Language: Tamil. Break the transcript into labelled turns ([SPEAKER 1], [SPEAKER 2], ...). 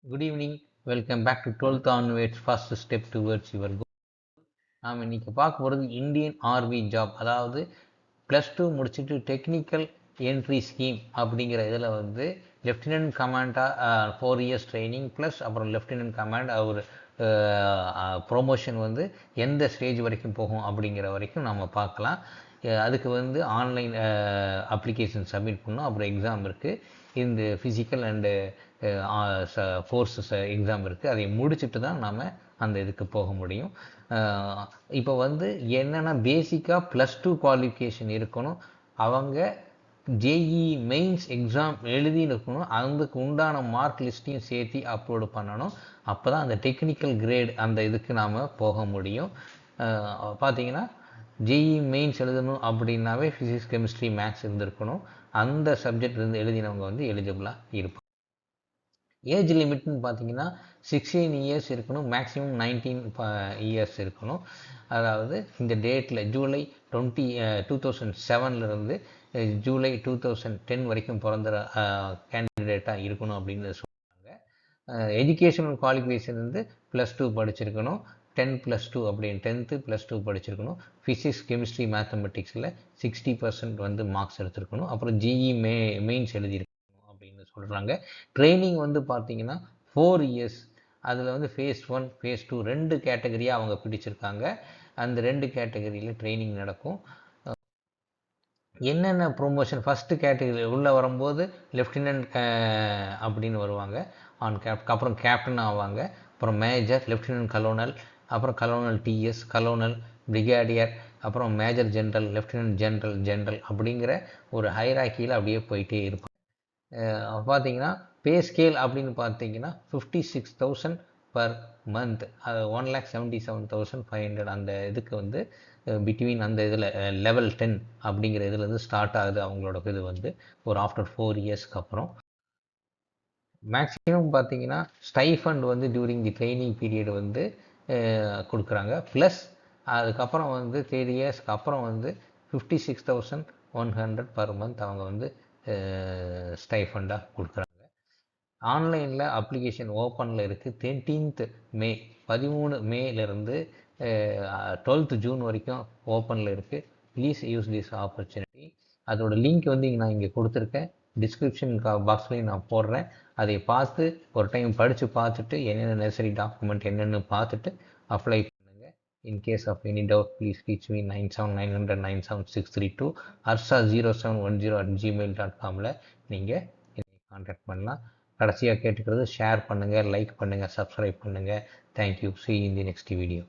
[SPEAKER 1] Good evening. Welcome back to 12th onwards first step towards your goal. நாம் இன்னைக்கு பார்க்க போகிறது இந்தியன் ஆர்மி ஜாப், அதாவது +2 முடிச்சுட்டு டெக்னிக்கல் என்ட்ரி ஸ்கீம் அப்படிங்கிற இதில் வந்து லெஃப்டினன்ட் கமாண்டாக 4 இயர்ஸ் ட்ரைனிங் ப்ளஸ் அப்புறம் லெஃப்டினன்ட் கமாண்ட் அவர் ப்ரொமோஷன் வந்து எந்த ஸ்டேஜ் வரைக்கும் போகும் அப்படிங்கிற வரைக்கும் நம்ம பார்க்கலாம். அதுக்கு வந்து ஆன்லைன் அப்ளிகேஷன் சப்மிட் பண்ணணும். அப்புறம் எக்ஸாம் இருக்குது. இந்த ஃபிசிக்கல் அண்டு ஃபோர்ஸஸ் எக்ஸாம் இருக்குது. அதை முடிச்சுட்டு தான் நாம் அந்த இதுக்கு போக முடியும். இப்போ வந்து என்னென்னா பேசிக்காக +2 குவாலிஃபிகேஷன் இருக்கணும். அவங்க ஜேஇ மெயின்ஸ் எக்ஸாம் எழுதியிருக்கணும். அதுக்கு உண்டான மார்க் லிஸ்ட்டையும் சேர்த்து அப்லோடு பண்ணணும். அப்போ தான் அந்த டெக்னிக்கல் கிரேட் அந்த இதுக்கு நாம் போக முடியும். பார்த்தீங்கன்னா ஜேஇ மெயின்ஸ் எழுதணும் அப்படின்னாவே ஃபிசிக்ஸ், கெமிஸ்ட்ரி, மேக்ஸ் இருந்திருக்கணும். அந்த சப்ஜெக்ட் இருந்து எழுதினவங்க வந்து எலிஜிபிளாக இருப்பாங்க. ஏஜ் லிமிட்னு பார்த்தீங்கன்னா 16 இயர்ஸ் இருக்கணும், மேக்ஸிமம் 19 இயர்ஸ் இருக்கணும். அதாவது இந்த டேட்டில் ஜூலை 2007 ஜூலை 2010 வரைக்கும் பிறந்த கேண்டிடேட்டாக இருக்கணும் அப்படின்னு சொல்கிறாங்க. எஜுகேஷனல் குவாலிஃபிகேஷன் வந்து +2 படிச்சிருக்கணும். 10+2 அப்படின்னு 10th +2 படிச்சிருக்கணும். ஃபிசிக்ஸ், கெமிஸ்ட்ரி, மேத்தமெட்டிக்ஸில் 60% வந்து மார்க்ஸ் எடுத்திருக்கணும். அப்புறம் ஜிஇ மெயின்ஸ் எழுதியிருக்கணும் அப்படின்னு சொல்கிறாங்க. ட்ரைனிங் வந்து பார்த்தீங்கன்னா 4 இயர்ஸ். அதில் வந்து ஃபேஸ் 1, ஃபேஸ் 2 2 கேட்டகரியாக அவங்க பிடிச்சிருக்காங்க. அந்த 2 கேட்டகரியில் ட்ரைனிங் நடக்கும். என்னென்ன ப்ரொமோஷன், ஃபஸ்ட்டு கேட்டகரி உள்ளே வரும்போது லெஃப்டினன்ட் அப்படின்னு வருவாங்க. அப்புறம் கேப்டன் ஆவாங்க. அப்புறம் மேஜர், லெஃப்டினன்ட் கலோனல், அப்புறம் கலோனல் டிஎஸ், கலோனல், பிரிகேடியர், அப்புறம் மேஜர் ஜென்ரல், லெஃப்டினன்ட் ஜென்ரல் அப்படிங்கிற ஒரு ஹைராக்கியில் அப்படியே போயிட்டே இருப்பாங்க. பார்த்தீங்கன்னா பே ஸ்கேல் அப்படின்னு பார்த்தீங்கன்னா 56,000 பர் மந்த், அது 1,77,500 அந்த இதுக்கு வந்து பிட்வீன் அந்த இதில் லெவல் 10 அப்படிங்கிற இதில் வந்து ஸ்டார்ட் ஆகுது அவங்களோட இது வந்து ஒரு ஆஃப்டர் 4 இயர்ஸ்க்கு அப்புறம். மேக்ஸிமம் பார்த்தீங்கன்னா ஸ்டைஃபண்ட் வந்து டியூரிங் தி ட்ரைனிங் பீரியட் வந்து கொடுக்குறாங்க. ப்ளஸ் அதுக்கப்புறம் வந்து 3 இயர்ஸ்க்கு அப்புறம் வந்து 56,100 பர் மந்த் அவங்க வந்து ஸ்டைஃபண்டாக கொடுக்குறாங்க. ஆன்லைனில் அப்ளிகேஷன் ஓப்பனில் இருக்குது. 13th மே 13 மேலேருந்து 12th ஜூன் வரைக்கும் ஓப்பனில் இருக்குது. Please use this opportunity. அதோட லிங்க் வந்து நான் இங்கே கொடுத்துருக்கேன். டிஸ்கிரிப்ஷன் பாக்ஸ்லேயும் நான் போடுறேன். அதை பார்த்து ஒரு டைம் படித்து பார்த்துட்டு என்னென்ன நெசசரி டாக்குமெண்ட் என்னென்னு பார்த்துட்டு அப்ளை பண்ணுங்கள். In case of any doubt please reach me 9790097632 arsa0710@gmail.comல நீங்கள் என்னை கான்டாக்ட் பண்ணலாம். கடைசியாக கேட்டுக்கிறது, ஷேர் பண்ணுங்கள், லைக் பண்ணுங்கள், சப்ஸ்கிரைப் பண்ணுங்கள். Thank you. See you in the next video.